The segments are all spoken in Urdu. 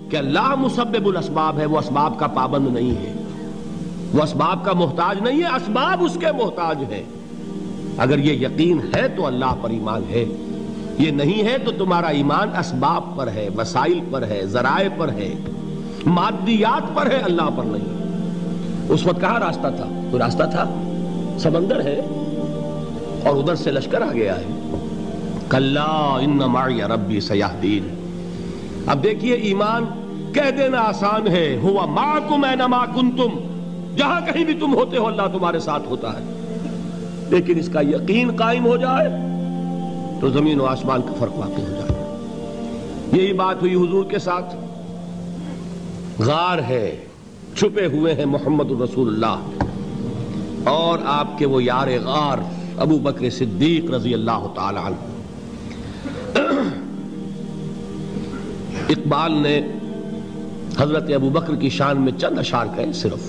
کہ اللہ مسبب الاسباب ہے، وہ اسباب کا پابند نہیں ہے، وہ اسباب کا محتاج نہیں ہے، اسباب اس کے محتاج ہیں۔ اگر یہ یقین ہے تو اللہ پر ایمان ہے، یہ نہیں ہے تو تمہارا ایمان اسباب پر ہے، وسائل پر ہے، ذرائع پر ہے، مادیات پر ہے، اللہ پر نہیں۔ اس وقت کہاں راستہ تھا؟ کوئی راستہ تھا؟ سمندر ہے اور ادھر سے لشکر آ گیا ہے۔ کلا ان معی ربی سیہدین۔ اب دیکھیے ایمان کہہ دینا آسان ہے، ہوا معکم اینما کنتم، جہاں کہیں بھی تم ہوتے ہو اللہ تمہارے ساتھ ہوتا ہے، لیکن اس کا یقین قائم ہو جائے تو زمین و آسمان کا فرق واقع ہو جائے۔ یہی بات ہوئی حضور کے ساتھ۔ غار ہے، چھپے ہوئے ہیں محمد الرسول اللہ اور آپ کے وہ یار غار ابو بکر صدیق رضی اللہ تعالی عنہ۔ اقبال نے حضرت ابو بکر کی شان میں چند اشعار کہے صرف،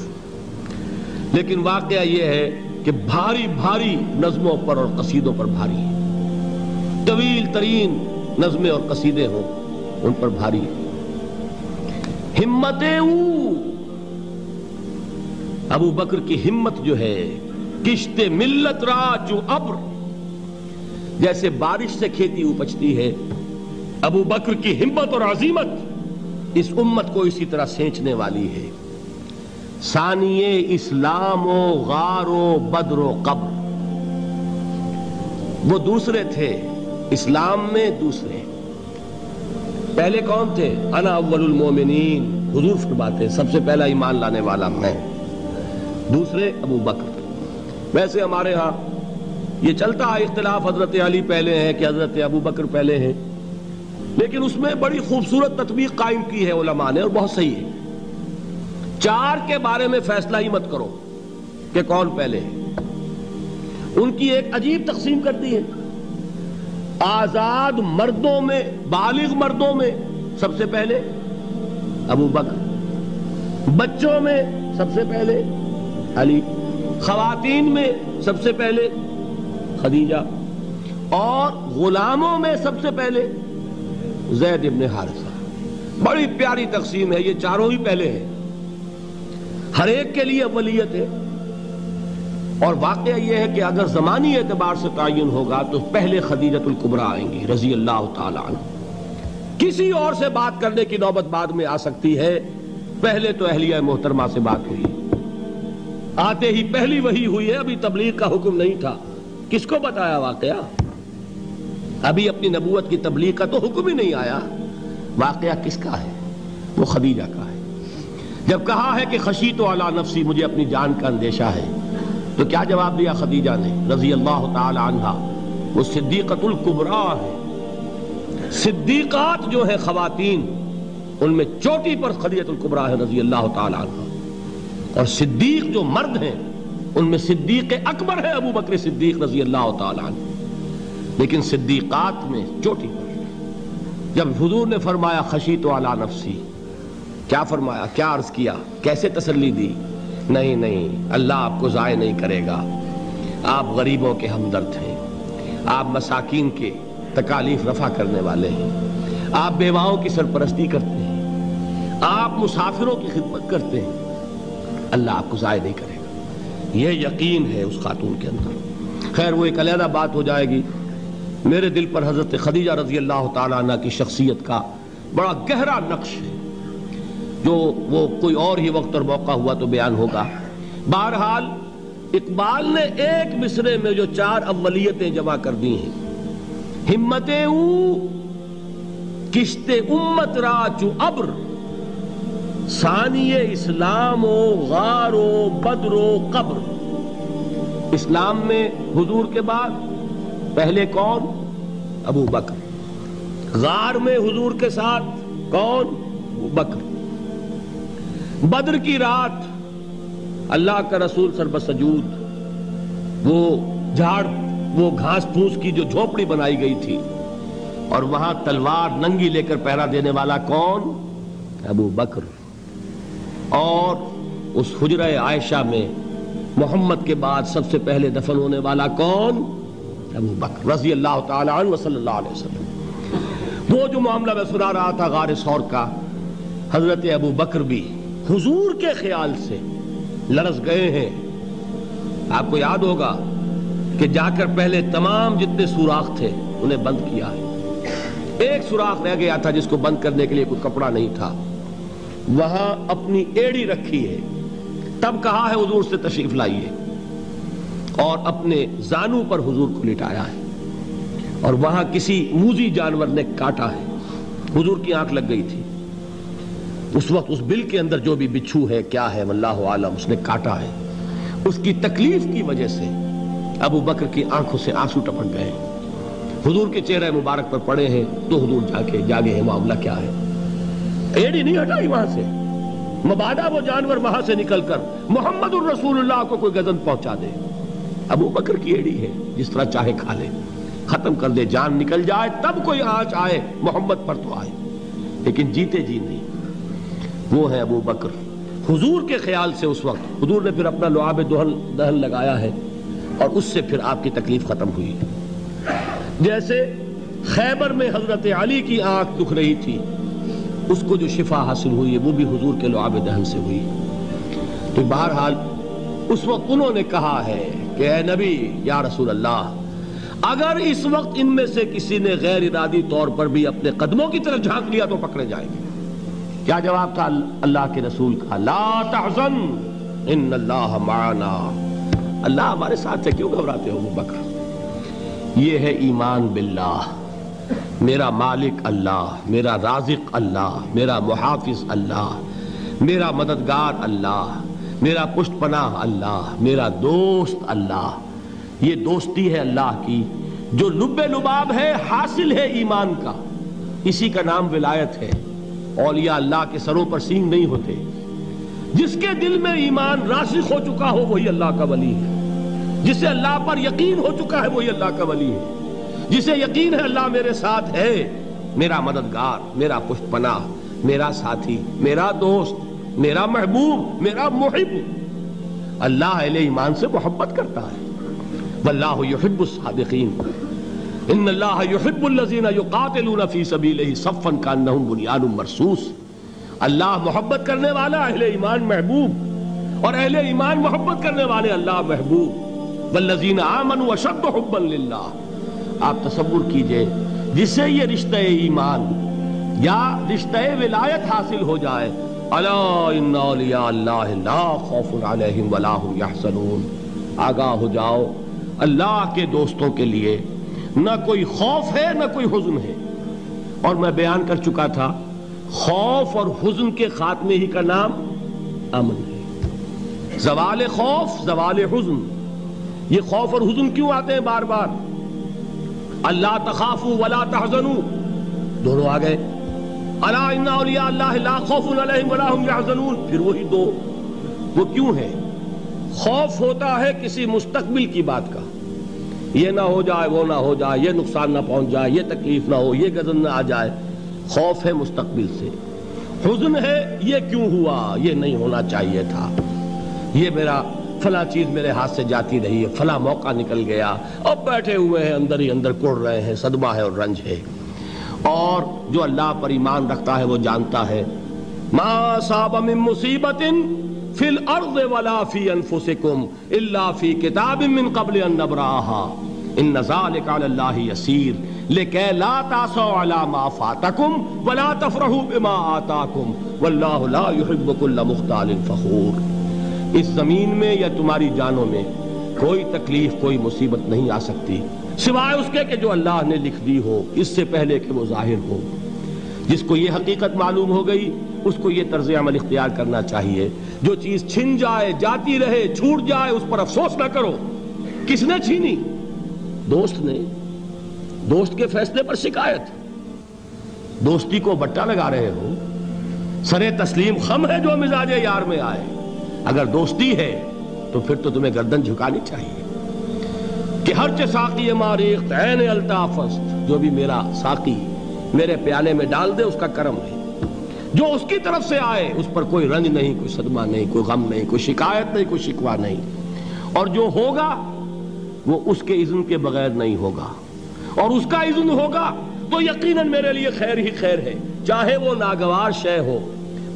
لیکن واقعہ یہ ہے کہ بھاری بھاری نظموں پر اور قصیدوں پر بھاری ہے، طویل ترین نظمیں اور قصیدے ہوں ان پر بھاری ہے۔ ہمت ابو بکر کی ہمت جو ہے، کشت ملت را جو ابر، جیسے بارش سے کھیتی اپجتی ہے، ابو بکر کی ہمت اور عزیمت اس امت کو اسی طرح سینچنے والی ہے۔ ثانیے اسلام و غار و بدر و قبر، وہ دوسرے تھے اسلام میں، دوسرے پہلے کون تھے؟ انا اول المومنین، حضور فرماتے ہیں سب سے پہلا ایمان لانے والا میں، دوسرے ابو بکر۔ ویسے ہمارے ہاں یہ چلتا ہے اختلاف، حضرت علی پہلے ہیں کہ حضرت ابو بکر پہلے ہیں، لیکن اس میں بڑی خوبصورت تطبیق قائم کی ہے علماء نے اور بہت صحیح ہے۔ چار کے بارے میں فیصلہ ہی مت کرو کہ کون پہلے ہے، ان کی ایک عجیب تقسیم کر دی ہے۔ آزاد مردوں میں، بالغ مردوں میں سب سے پہلے ابو بکر، بچوں میں سب سے پہلے علی، خواتین میں سب سے پہلے خدیجہ، اور غلاموں میں سب سے پہلے زید ابن حارثہ۔ بڑی پیاری تقسیم ہے، یہ چاروں ہی پہلے ہیں، ہر ایک کے لیے اولیت ہے۔ اور واقعہ یہ ہے کہ اگر زمانی اعتبار سے تعین ہوگا تو پہلے خدیجۃ الکبریٰ آئیں گی رضی اللہ تعالی عنہ، کسی اور سے بات کرنے کی نوبت بعد میں آ سکتی ہے، پہلے تو اہلیہ محترمہ سے بات ہوئی، آتے ہی پہلی وحی ہوئی ہے، ابھی تبلیغ کا حکم نہیں تھا۔ کس کو بتایا واقعہ؟ ابھی اپنی نبوت کی تبلیغ کا تو حکم ہی نہیں آیا۔ واقعہ کس کا ہے؟ وہ خدیجہ کا ہے۔ جب کہا ہے کہ خشیت علی نفسی، مجھے اپنی جان کا اندیشہ ہے، تو کیا جواب دیا خدیجہ نے رضی اللہ تعالی عنہا؟ وہ صدیقۃ الکبریٰ ہے۔ صدیقات جو ہیں خواتین، ان میں چوٹی پر خدیجۃ الکبریٰ ہے رضی اللہ تعالی عنہا، اور صدیق جو مرد ہیں ان میں صدیق اکبر ہے ابو بکر صدیق رضی اللہ تعالی عنہ، لیکن صدیقات میں چوٹی پر۔ جب حضور نے فرمایا خشیت علی نفسی، کیا فرمایا؟ کیا عرض کیا؟ کیسے تسلی دی؟ نہیں نہیں، اللہ آپ کو ضائع نہیں کرے گا، آپ غریبوں کے ہمدرد ہیں، آپ مساکین کے تکالیف رفع کرنے والے ہیں، آپ بیواؤں کی سرپرستی کرتے ہیں، آپ مسافروں کی خدمت کرتے ہیں، اللہ آپ کو ضائع نہیں کرے گا۔ یہ یقین ہے اس خاتون کے اندر۔ خیر وہ ایک علیحدہ بات ہو جائے گی۔ میرے دل پر حضرت خدیجہ رضی اللہ تعالیٰ عنہ کی شخصیت کا بڑا گہرا نقش ہے، جو وہ کوئی اور ہی وقت اور موقع ہوا تو بیان ہوگا۔ بہرحال اقبال نے ایک مصرے میں جو چار اولیتیں جمع کر دی ہیں، ہمتیں او کشت امت را چو ابر، ثانی اسلام و غار و بدر و قبر۔ اسلام میں حضور کے بعد پہلے کون؟ ابو بکر۔ غار میں حضور کے ساتھ کون؟ ابو بکر۔ بدر کی رات اللہ کا رسول سربسجود، وہ جھاڑ، وہ گھاس پھوس کی جو جھوپڑی بنائی گئی تھی، اور وہاں تلوار ننگی لے کر پہرا دینے والا کون؟ ابو بکر۔ اور اس حجرہ عائشہ میں محمد کے بعد سب سے پہلے دفن ہونے والا کون؟ ابو بکر رضی اللہ تعالی عنہ صلی اللہ علیہ وسلم۔ وہ جو معاملہ میں سنا رہا تھا غار ثور کا، حضرت ابو بکر بھی حضور کے خیال سے لرز گئے ہیں. آپ کو یاد ہوگا کہ جا کر پہلے تمام جتنے سوراخ تھے انہیں بند کیا ہے. ایک سوراخ رہ گیا تھا جس کو بند کرنے کے لیے کوئی کپڑا نہیں تھا. وہاں اپنی ایڑی رکھی ہے. تب کہا ہے حضور سے تشریف لائیے, اور اپنے زانو پر حضور کو لٹایا ہے. اور وہاں کسی موذی جانور نے کاٹا ہے. حضور کی آنکھ لگ گئی تھی. اس وقت اس بل کے اندر جو بھی بچھو ہے کیا ہے واللہ عالم, اس نے کاٹا ہے. اس کی تکلیف کی وجہ سے ابو بکر کی آنکھوں سے آنسو ٹپک گئے. حضور کے چہرے مبارک پر پڑے ہیں تو حضور جاگے ہیں معاملہ کیا ہے. ایڑی نہیں ہٹائی وہاں سے, مبادا وہ جانور وہاں سے نکل کر محمد الرسول اللہ کو کوئی گزن پہنچا دے. ابو بکر کی ایڑی ہے, جس طرح چاہے کھا لے, ختم کر دے, جان نکل جائے تب کوئی آنچ آئے محمد پر تو آئے, لیکن جیتے جی نہیں. وہ ہے ابو بکر. حضور کے خیال سے اس وقت حضور نے پھر اپنا لعاب دہن لگایا ہے, اور اس سے پھر آپ کی تکلیف ختم ہوئی. جیسے خیبر میں حضرت علی کی آنکھ دکھ رہی تھی, اس کو جو شفا حاصل ہوئی ہے وہ بھی حضور کے لعاب دہن سے ہوئی. تو بہرحال اس وقت انہوں نے کہا ہے کہ اے نبی یا رسول اللہ, اگر اس وقت ان میں سے کسی نے غیر ارادی طور پر بھی اپنے قدموں کی طرف جھانک لیا تو پکڑے جائیں گے. کیا جواب تھا اللہ کے رسول کا؟ لا تحزن ان اللہ معنا. اللہ ہمارے ساتھ ہے, کیوں گھبراتے ہو ابو بکر؟ یہ ہے ایمان باللہ. میرا مالک اللہ, میرا رازق اللہ, میرا محافظ اللہ, میرا مددگار اللہ, میرا پشت پناہ اللہ, میرا دوست اللہ. یہ دوستی ہے اللہ کی جو لب لباب ہے, حاصل ہے ایمان کا. اسی کا نام ولایت ہے. اولیاء اللہ کے سروں پر سینگ نہیں ہوتے. جس کے دل میں ایمان راسخ ہو چکا ہو وہی اللہ کا ولی ہے. جسے اللہ پر یقین ہو چکا ہے وہی اللہ کا ولی ہے. جسے یقین ہے اللہ میرے ساتھ ہے, میرا مددگار, میرا پشت پناہ, میرا ساتھی, میرا دوست, میرا محبوب, میرا محب. اللہ اہل ایمان سے محبت کرتا ہے. واللہ یحب الصادقین. ان اللہ یحب الذین یقاتلون فی سبیلہ صفا کانہم بنیان مرصوص. اللہ محبت کرنے والا, اہل ایمان محبوب, اور اہل ایمان محبت کرنے والے اللہ محبوب. والذین آمنوا اشد حبا للہ. آپ تصور کیجئے جسے یہ رشتہ ایمان یا رشتہ ولایت حاصل ہو جائے, الا ان اولیاء اللہ لا خوف علیہم ولا هم یحزنون. آگاہ ہو جاؤ, اللہ کے دوستوں کے لیے نہ کوئی خوف ہے نہ کوئی حزن ہے. اور میں بیان کر چکا تھا, خوف اور حزن کے خاتمے ہی کا نام امن ہے. زوال خوف, زوال حزن. یہ خوف اور حزن کیوں آتے ہیں بار بار؟ اللہ تخافوا ولا تحزنوا, دونوں آ گئے. الا ان اولیاء اللہ لا خوف علیہم ولا هم یحزنون, پھر وہی دو. وہ کیوں ہے؟ خوف ہوتا ہے کسی مستقبل کی بات کا, یہ نہ ہو جائے, وہ نہ ہو جائے, یہ نقصان نہ پہنچ جائے, یہ تکلیف نہ ہو, یہ غضب نہ آ جائے. خوف ہے مستقبل سے. حزن ہے یہ کیوں ہوا, یہ نہیں ہونا چاہیے تھا, یہ میرا فلاں چیز میرے ہاتھ سے جاتی رہی ہے, فلاں موقع نکل گیا, اب بیٹھے ہوئے ہیں اندر ہی اندر کڑ رہے ہیں, صدمہ ہے اور رنج ہے. اور جو اللہ پر ایمان رکھتا ہے وہ جانتا ہے ما اصاب من مصیبت فی الارض ولا فی انفسکم الا فی کتاب من قبل ان نبرأها ان ذلک علی اللہ یسیر لکی لا تعصوا علی ما فاتکم ولا تفرحوا بما آتاکم واللہ لا يحب كل مختال فخور. اس زمین میں یا تمہاری جانوں میں کوئی تکلیف, کوئی مصیبت نہیں آ سکتی سوائے اس کے کہ جو اللہ نے لکھ دی ہو, اس سے پہلے کہ وہ ظاہر ہو. جس کو یہ حقیقت معلوم ہو گئی اس کو یہ طرز عمل اختیار کرنا چاہیے. جو چیز چھن جائے, جاتی رہے, چھوٹ جائے, اس پر افسوس نہ کرو. کس نے چھینی؟ دوست نے. دوست کے فیصلے پر شکایت. دوستی کو بٹا لگا رہے ہو, سرے تسلیم خم ہے جو مزاج یار میں آئے. اگر دوستی ہے تو پھر تو تمہیں گردن جھکانی چاہیے کہ ہر چہ ساقی ماریخت عین الطافست, جو بھی میرا ساقی میرے پیالے میں ڈال دے اس کا کرم ہے. جو اس کی طرف سے آئے اس پر کوئی رنج نہیں, کوئی صدمہ نہیں, کوئی غم نہیں, کوئی شکایت نہیں, کوئی شکوہ نہیں. اور جو ہوگا وہ اس کے اذن کے بغیر نہیں ہوگا, اور اس کا اذن ہوگا تو یقیناً میرے لیے خیر ہی خیر ہے, چاہے وہ ناگوار شے ہو,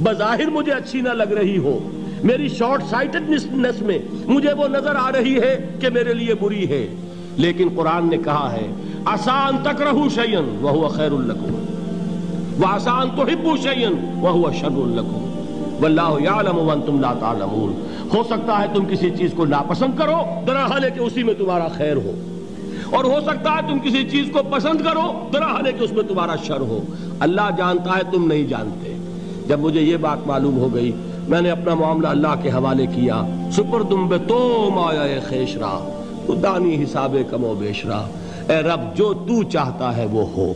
بظاہر مجھے اچھی نہ لگ رہی ہو، میری شارٹ سائٹڈنس میں مجھے وہ نظر آ رہی ہے کہ میرے لیے بری ہے، لیکن قرآن نے کہا ہے عَسَىٰ أَن تَكْرَهُوا شَيْئًا وَهُوَ خَيْرٌ لَكُمْ وَعَسَىٰ أَن تُحِبُّوا شَيْئًا وَهُوَ شَرٌّ لَكُمْ وَاللَّهُ يَعْلَمُ وَأَنتُمْ لَا تَعْلَمُونَ۔ ہو سکتا ہے تم کسی چیز کو ناپسند کرو درحال کہ اسی میں تمہارا خیر ہو، اور ہو سکتا ہے تم کسی چیز کو پسند کرو درحال کہ اس میں تمہارا شر ہو۔ اللہ جانتا ہے، تم نہیں جانتے۔ جب مجھے یہ بات معلوم ہو گئی، میں نے اپنا معاملہ اللہ کے حوالے کیا۔ سپردم بے تو مایا خیش را تو دانی حساب کم و بیش را۔ اے رب، جو تو چاہتا ہے وہ ہو،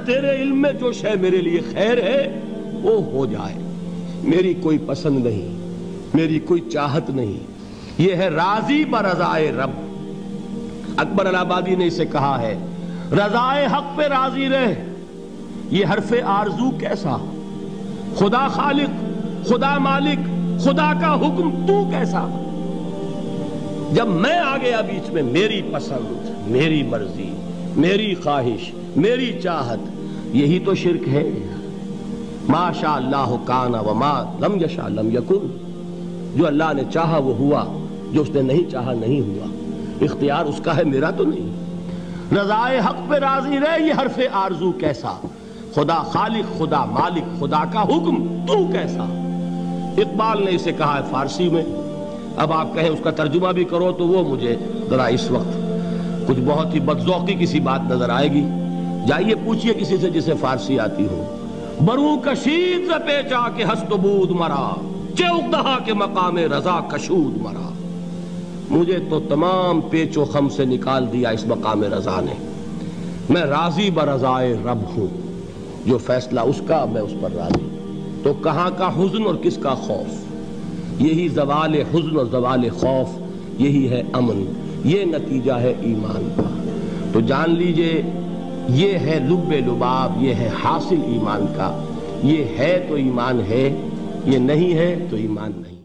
تیرے علم میں جو شے میرے لیے خیر ہے وہ ہو جائے، میری کوئی پسند نہیں، میری کوئی چاہت نہیں، یہ ہے راضی برضائے رب۔ اکبر الہآبادی نے اسے کہا ہے رضائے حق پہ راضی رہ، یہ حرف آرزو کیسا، خدا خالق، خدا مالک، خدا کا حکم تو کیسا۔ جب میں آ گیا بیچ میں، میری پسند، میری مرضی، میری خواہش، میری چاہت، یہی تو شرک ہے۔ ما شاء اللہ کان وما لم یشاء لم یکن، جو اللہ نے چاہا وہ ہوا، جو اس نے نہیں چاہا نہیں ہوا، اختیار اس کا ہے، میرا تو نہیں۔ رضائے حق پہ راضی رہے، یہ حرف آرزو کیسا، خدا خالق، خدا مالک، خدا کا حکم تو کیسا۔ اقبال نے اسے کہا ہے فارسی میں، اب آپ کہیں اس کا ترجمہ بھی کرو تو وہ مجھے ذرا اس وقت کچھ بہت ہی بدذوقی کسی بات نظر آئے گی۔ جائیے پوچھئے کسی سے جسے فارسی آتی ہو۔ بروں کشید ز پیچا کے ہست و بود مرا، چے اقدہا کے مقام رضا کشود مرا۔ مجھے تو تمام پیچ و خم سے نکال دیا اس مقام رضا نے، میں راضی برضائے رب ہوں، جو فیصلہ اس کا میں اس پر راضی۔ تو کہاں کا حزن اور کس کا خوف، یہی زوال حزن اور زوال خوف، یہی ہے امن، یہ نتیجہ ہے ایمان کا۔ تو جان لیجئے یہ ہے لب لباب، یہ ہے حاصل ایمان کا۔ یہ ہے تو ایمان ہے، یہ نہیں ہے تو ایمان نہیں۔